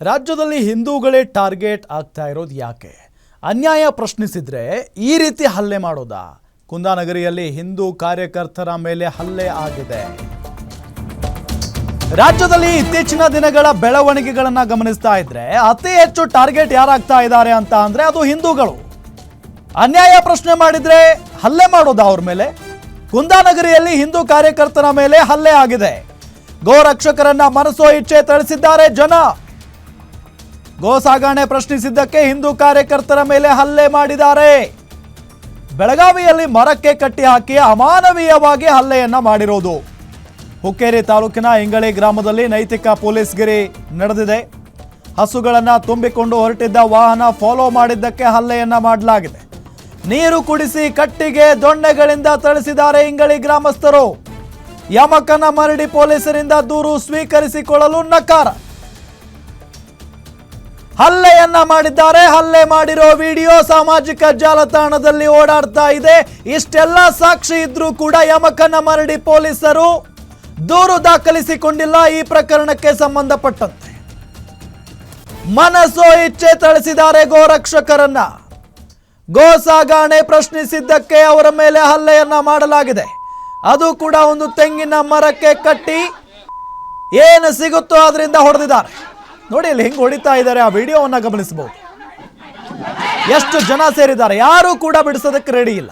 ರಾಜ್ಯದಲ್ಲಿ ಹಿಂದೂಗಳೇ ಟಾರ್ಗೆಟ್ ಆಗ್ತಾ ಇರೋದು ಯಾಕೆ? ಅನ್ಯಾಯ ಪ್ರಶ್ನಿಸಿದ್ರೆ ಈ ರೀತಿ ಹಲ್ಲೆ ಮಾಡೋದಾ? ಕುಂದಾನಗರಿಯಲ್ಲಿ ಹಿಂದೂ ಕಾರ್ಯಕರ್ತರ ಮೇಲೆ ಹಲ್ಲೆ ಆಗಿದೆ. ರಾಜ್ಯದಲ್ಲಿ ಇತ್ತೀಚಿನ ದಿನಗಳ ಬೆಳವಣಿಗೆಗಳನ್ನು ಗಮನಿಸ್ತಾ ಇದ್ರೆ ಅತಿ ಹೆಚ್ಚು ಟಾರ್ಗೆಟ್ ಯಾರಾಗ್ತಾ ಇದ್ದಾರೆ ಅಂತ ಅಂದ್ರೆ ಅದು ಹಿಂದೂಗಳು. ಅನ್ಯಾಯ ಪ್ರಶ್ನೆ ಮಾಡಿದ್ರೆ ಹಲ್ಲೆ ಮಾಡೋದಾ ಅವ್ರ ಮೇಲೆ? ಕುಂದಾನಗರಿಯಲ್ಲಿ ಹಿಂದೂ ಕಾರ್ಯಕರ್ತರ ಮೇಲೆ ಹಲ್ಲೆ ಆಗಿದೆ. ಗೋ ರಕ್ಷಕರನ್ನ ಮನಸೋ ಇಚ್ಛೆ ತಳಿಸಿದ್ದಾರೆ ಜನ. ಗೋ ಸಾಗಣೆ ಪ್ರಶ್ನಿಸಿದ್ದಕ್ಕೆ ಹಿಂದೂ ಕಾರ್ಯಕರ್ತರ ಮೇಲೆ ಹಲ್ಲೆ ಮಾಡಿದ್ದಾರೆ. ಬೆಳಗಾವಿಯಲ್ಲಿ ಮರಕ್ಕೆ ಕಟ್ಟಿ ಹಾಕಿ ಅಮಾನವೀಯವಾಗಿ ಹಲ್ಲೆಯನ್ನ ಮಾಡಿರೋದು. ಹುಕ್ಕೇರಿ ತಾಲೂಕಿನ ಇಂಗಳಿ ಗ್ರಾಮದಲ್ಲಿ ನೈತಿಕ ಪೊಲೀಸ್ಗಿರಿ ನಡೆದಿದೆ. ಹಸುಗಳನ್ನ ತುಂಬಿಕೊಂಡು ಹೊರಟಿದ್ದ ವಾಹನ ಫಾಲೋ ಮಾಡಿದ್ದಕ್ಕೆ ಹಲ್ಲೆಯನ್ನ ಮಾಡಲಾಗಿದೆ. ನೀರು ಕುಡಿಸಿ ಕಟ್ಟಿಗೆ ದೊಣ್ಣೆಗಳಿಂದ ಥಳಿಸಿದ್ದಾರೆ ಇಂಗಳಿ ಗ್ರಾಮಸ್ಥರು. ಯಮಕನ ಮರಡಿ ಪೊಲೀಸರಿಂದ ದೂರು ಸ್ವೀಕರಿಸಿಕೊಳ್ಳಲು ನಕಾರ. ಹಲ್ಲೆಯನ್ನ ಮಾಡಿದ್ದಾರೆ. ಹಲ್ಲೆ ಮಾಡಿರೋ ವಿಡಿಯೋ ಸಾಮಾಜಿಕ ಜಾಲತಾಣದಲ್ಲಿ ಓಡಾಡ್ತಾ ಇದೆ. ಇಷ್ಟೆಲ್ಲ ಸಾಕ್ಷಿ ಇದ್ರೂ ಕೂಡ ಯಮಕನ ಮರಡಿ ಪೊಲೀಸರು ದೂರು ದಾಖಲಿಸಿಕೊಂಡಿಲ್ಲ. ಈ ಪ್ರಕರಣಕ್ಕೆ ಸಂಬಂಧಪಟ್ಟಂತೆ ಮನಸೋ ಇಚ್ಛೆ ಥಳಿಸಿದ್ದಾರೆ ಗೋ ರಕ್ಷಕರನ್ನ. ಗೋ ಸಾಗಣೆ ಪ್ರಶ್ನಿಸಿದ್ದಕ್ಕೆ ಅವರ ಮೇಲೆ ಹಲ್ಲೆಯನ್ನ ಮಾಡಲಾಗಿದೆ. ಅದು ಕೂಡ ಒಂದು ತೆಂಗಿನ ಮರಕ್ಕೆ ಕಟ್ಟಿ ಏನು ಸಿಗುತ್ತೋ ಅದರಿಂದ ಹೊಡೆದಿದ್ದಾರೆ. ನೋಡಿ ಇಲ್ಲಿ ಹೆಂಗ್ ಹೊಡಿತಾ ಇದ್ದಾರೆ, ಆ ವಿಡಿಯೋವನ್ನ ಗಮನಿಸಬಹುದು. ಎಷ್ಟು ಜನ ಸೇರಿದ್ದಾರೆ, ಯಾರು ಕೂಡ ಬಿಡಿಸೋದಕ್ಕೆ ರೆಡಿ ಇಲ್ಲ.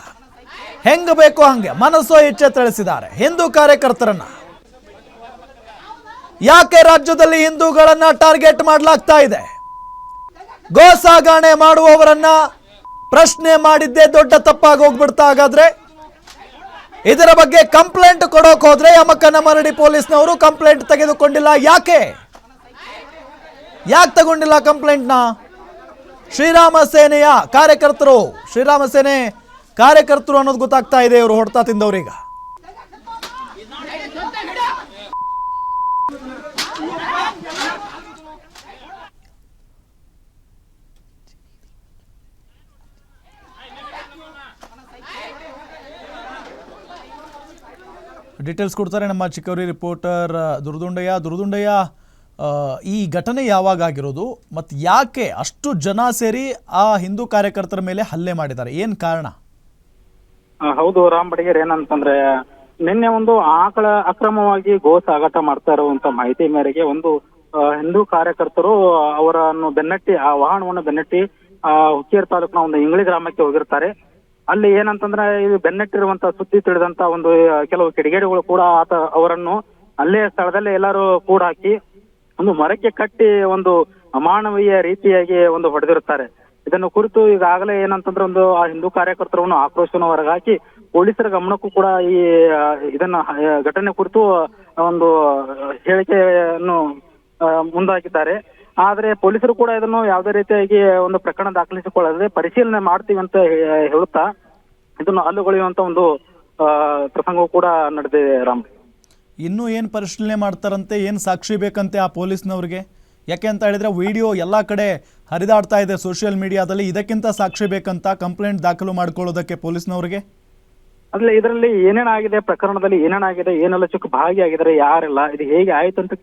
ಹೆಂಗ ಬೇಕೋ ಹಂಗೆ ಮನಸೋ ಇಚ್ಛೆ ತಿಳಿಸಿದ್ದಾರೆ ಹಿಂದೂ ಕಾರ್ಯಕರ್ತರನ್ನ. ಯಾಕೆ ರಾಜ್ಯದಲ್ಲಿ ಹಿಂದೂಗಳನ್ನ ಟಾರ್ಗೆಟ್ ಮಾಡಲಾಗ್ತಾ ಇದೆ? ಗೋ ಸಾಗಣೆ ಮಾಡುವವರನ್ನ ಪ್ರಶ್ನೆ ಮಾಡಿದ್ದೇ ದೊಡ್ಡ ತಪ್ಪಾಗಿ ಹೋಗ್ಬಿಡ್ತಾ. ಹಾಗಾದ್ರೆ ಇದರ ಬಗ್ಗೆ ಕಂಪ್ಲೇಂಟ್ ಕೊಡೋಕೆ ಹೋದ್ರೆ ಯಮಕನ ಮರಡಿ ಪೊಲೀಸ್ನವರು ಕಂಪ್ಲೇಂಟ್ ತೆಗೆದುಕೊಂಡಿಲ್ಲ. ಯಾಕೆ ತಗೊಂಡಿಲ್ಲ ಕಂಪ್ಲೇಂಟ್ನ? ಶ್ರೀರಾಮ ಸೇನೆಯ ಕಾರ್ಯಕರ್ತರು, ಶ್ರೀರಾಮ ಸೇನೆ ಕಾರ್ಯಕರ್ತರು ಅನ್ನೋದು ಗೊತ್ತಾಗ್ತಾ ಇದೆ. ಇವರು ಹೊಡ್ತಾ ತಿಂದವ್ರೀಗ ಡೀಟೇಲ್ಸ್ ಕೊಡ್ತಾರೆ ನಮ್ಮ ಚಿಕ್ಕವರಿ ರಿಪೋರ್ಟರ್ ದುರ್ದುಂಡಯ್ಯ. ಈ ಘಟನೆ ಯಾವಾಗ ಆಗಿರೋದು ಮತ್ತು ಯಾಕೆ ಅಷ್ಟು ಜನ ಸೇರಿ ಆ ಹಿಂದೂ ಕಾರ್ಯಕರ್ತರ ಮೇಲೆ ಹಲ್ಲೆ ಮಾಡಿದ್ದಾರೆ? ಏನ್ ಕಾರಣ? ಹೌದು ರಾಮ್ ಬಡಿಗೇರ್, ಏನಂತಂದ್ರೆ ನಿನ್ನೆ ಒಂದು ಆಕಳ ಅಕ್ರಮವಾಗಿ ಗೋ ಸಾಗಾಟ ಮಾಡ್ತಾ ಇರುವಂತ ಮಾಹಿತಿ ಮೇರೆಗೆ ಒಂದು ಹಿಂದೂ ಕಾರ್ಯಕರ್ತರು ಅವರನ್ನು ಬೆನ್ನಟ್ಟಿ, ಆ ವಾಹನವನ್ನು ಬೆನ್ನಟ್ಟಿ ಹುಕ್ಕೇರಿ ತಾಲೂಕಿನ ಒಂದು ಇಂಗಳಿ ಗ್ರಾಮಕ್ಕೆ ಹೋಗಿರ್ತಾರೆ. ಅಲ್ಲಿ ಏನಂತಂದ್ರೆ ಇದು ಬೆನ್ನಟ್ಟಿರುವಂತ ಸುದ್ದಿ ತಿಳಿದಂತ ಒಂದು ಕೆಲವು ಕಿಡಿಗೇಡಿಗಳು ಕೂಡ ಅವರನ್ನು ಅಲ್ಲೇ ಸ್ಥಳದಲ್ಲೇ ಎಲ್ಲರೂ ಕೂಡ ಹಾಕಿ ಒಂದು ಮರಕ್ಕೆ ಕಟ್ಟಿ ಒಂದು ಅಮಾನವೀಯ ರೀತಿಯಾಗಿ ಒಂದು ಹೊಡೆದಿರುತ್ತಾರೆ. ಇದನ್ನು ಕುರಿತು ಈಗಾಗಲೇ ಏನಂತಂದ್ರೆ ಒಂದು ಆ ಹಿಂದೂ ಕಾರ್ಯಕರ್ತರನ್ನು ಆಕ್ರೋಶವನ್ನು ಹೊರಗಾಕಿ ಪೊಲೀಸರ ಗಮನಕ್ಕೂ ಕೂಡ ಈ ಇದನ್ನ ಘಟನೆ ಕುರಿತು ಒಂದು ಹೇಳಿಕೆಯನ್ನು ಮುಂದಾಕಿದ್ದಾರೆ. ಆದ್ರೆ ಪೊಲೀಸರು ಕೂಡ ಇದನ್ನು ಯಾವುದೇ ರೀತಿಯಾಗಿ ಒಂದು ಪ್ರಕರಣ ದಾಖಲಿಸಿಕೊಳ್ಳದೆ ಪರಿಶೀಲನೆ ಮಾಡ್ತೀವಿ ಅಂತ ಹೇಳುತ್ತಾ ಇದನ್ನು ಹಲ್ಲುಗೊಳಿಯುವಂತ ಒಂದು ಪ್ರಸಂಗವೂ ಕೂಡ ನಡೆದಿದೆ. ರಾಮ್, ಇನ್ನೂ ಏನು ಪರಿಶೀಲನೆ ಮಾಡ್ತಾರಂತೆ? ಏನು ಸಾಕ್ಷಿ ಬೇಕಂತೆ ಆ ಪೊಲೀಸ್ನವ್ರಿಗೆ? ಯಾಕೆ ಅಂತ ಹೇಳಿದ್ರೆ ವಿಡಿಯೋ ಎಲ್ಲ ಕಡೆ ಹರಿದಾಡ್ತಾ ಇದೆ ಸೋಷಿಯಲ್ ಮೀಡಿಯಾದಲ್ಲಿ. ಇದಕ್ಕಿಂತ ಸಾಕ್ಷಿ ಬೇಕಂತ ಕಂಪ್ಲೇಂಟ್ ದಾಖಲು ಮಾಡ್ಕೊಳ್ಳೋದಕ್ಕೆ ಪೊಲೀಸ್ನವ್ರಿಗೆ? ಅದ್ರಲ್ಲಿ ಇದರಲ್ಲಿ ಏನೇನಾಗಿದೆ, ಪ್ರಕರಣದಲ್ಲಿ ಏನೇನಾಗಿದೆ, ಏನೆಲ್ಲ ಚುಕ್ಕ ಭಾಗಿಯಾಗಿದ್ದಾರೆ, ಯಾರೆಲ್ಲ, ಇದು ಹೇಗೆ ಆಯ್ತು ಅಂತ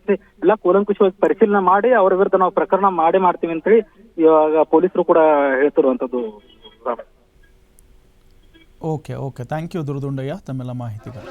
ಎಲ್ಲ ಕೂಲಂಕುಷವಾಗಿ ಪರಿಶೀಲನೆ ಮಾಡಿ ಅವರ ವಿರುದ್ಧ ನಾವು ಪ್ರಕರಣ ಮಾಡ್ತೀವಿ ಅಂತೇಳಿ ಇವಾಗ ಪೊಲೀಸರು ಕೂಡ ಹೇಳ್ತಿರುವಂತದ್ದು. ಓಕೆ ಥ್ಯಾಂಕ್ ಯು ದುರ್ದುಂಡಯ್ಯ ತಮ್ಮೆಲ್ಲ ಮಾಹಿತಿಗಳು.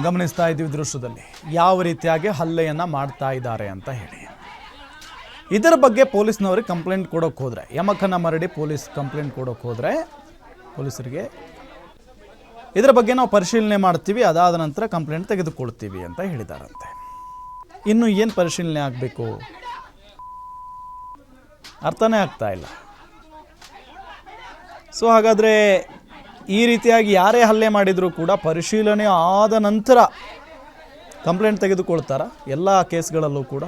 ಗಮನಿಸ್ತಾ ಇದ್ದೀವಿ ದೃಶ್ಯದಲ್ಲಿ ಯಾವ ರೀತಿಯಾಗಿ ಹಲ್ಲೆಯನ್ನು ಮಾಡ್ತಾ ಇದ್ದಾರೆ ಅಂತ ಹೇಳಿ. ಇದರ ಬಗ್ಗೆ ಪೊಲೀಸ್ನವ್ರಿಗೆ ಕಂಪ್ಲೇಂಟ್ ಕೊಡೋಕೆ ಹೋದರೆ, ಯಮಕನಮರಡಿ ಪೊಲೀಸ್ ಕಂಪ್ಲೇಂಟ್ ಕೊಡೋಕೆ ಹೋದರೆ ಪೊಲೀಸರಿಗೆ ಇದರ ಬಗ್ಗೆ ನಾವು ಪರಿಶೀಲನೆ ಮಾಡ್ತೀವಿ, ಅದಾದ ನಂತರ ಕಂಪ್ಲೇಂಟ್ ತೆಗೆದುಕೊಳ್ತೀವಿ ಅಂತ ಹೇಳಿದಾರಂತೆ. ಇನ್ನು ಏನು ಪರಿಶೀಲನೆ ಆಗಬೇಕು ಅರ್ಥನೇ ಆಗ್ತಾ ಇಲ್ಲ. ಸೊ ಹಾಗಾದರೆ ಈ ರೀತಿಯಾಗಿ ಯಾರೇ ಹಲ್ಲೆ ಮಾಡಿದರೂ ಕೂಡ ಪರಿಶೀಲನೆ ಆದ ನಂತರ ಕಂಪ್ಲೇಂಟ್ ತೆಗೆದುಕೊಳ್ತಾರಾ ಎಲ್ಲ ಕೇಸ್ಗಳಲ್ಲೂ ಕೂಡ?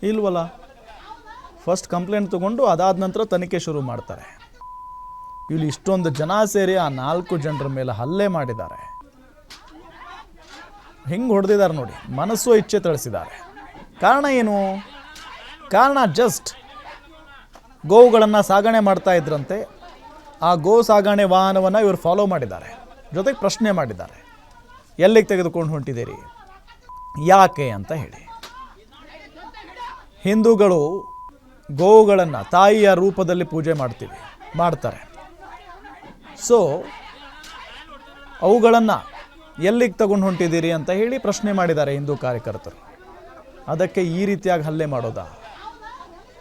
ಇಲ್ವಲ್ಲ. ಫಸ್ಟ್ ಕಂಪ್ಲೇಂಟ್ ತೊಗೊಂಡು ಅದಾದ ನಂತರ ತನಿಖೆ ಶುರು ಮಾಡ್ತಾರೆ. ಇಲ್ಲಿ ಇಷ್ಟೊಂದು ಜನ ಸೇರಿ ಆ 4 ಜನರ ಮೇಲೆ ಹಲ್ಲೆ ಮಾಡಿದ್ದಾರೆ. ಹೆಂಗೆ ಹೊಡೆದಿದ್ದಾರೆ ನೋಡಿ, ಮನಸ್ಸು ಇಚ್ಛೆ ತಳಿಸಿದ್ದಾರೆ. ಕಾರಣ ಏನು? ಕಾರಣ ಜಸ್ಟ್ ಗೋವುಗಳನ್ನು ಸಾಗಣೆ ಮಾಡ್ತಾ ಇದ್ರಂತೆ. ಆ ಗೋ ಸಾಗಣೆ ವಾಹನವನ್ನು ಇವರು ಫಾಲೋ ಮಾಡಿದ್ದಾರೆ, ಜೊತೆಗೆ ಪ್ರಶ್ನೆ ಮಾಡಿದ್ದಾರೆ, ಎಲ್ಲಿಗೆ ತೆಗೆದುಕೊಂಡು ಹೊಂಟಿದ್ದೀರಿ, ಯಾಕೆ ಅಂತ ಹೇಳಿ. ಹಿಂದೂಗಳು ಗೋವುಗಳನ್ನು ತಾಯಿಯ ರೂಪದಲ್ಲಿ ಪೂಜೆ ಮಾಡ್ತಾರೆ. ಸೊ ಅವುಗಳನ್ನು ಎಲ್ಲಿಗೆ ತಗೊಂಡು ಹೊಂಟಿದ್ದೀರಿ ಅಂತ ಹೇಳಿ ಪ್ರಶ್ನೆ ಮಾಡಿದ್ದಾರೆ ಹಿಂದೂ ಕಾರ್ಯಕರ್ತರು. ಅದಕ್ಕೆ ಈ ರೀತಿಯಾಗಿ ಹಲ್ಲೆ ಮಾಡೋದಾ?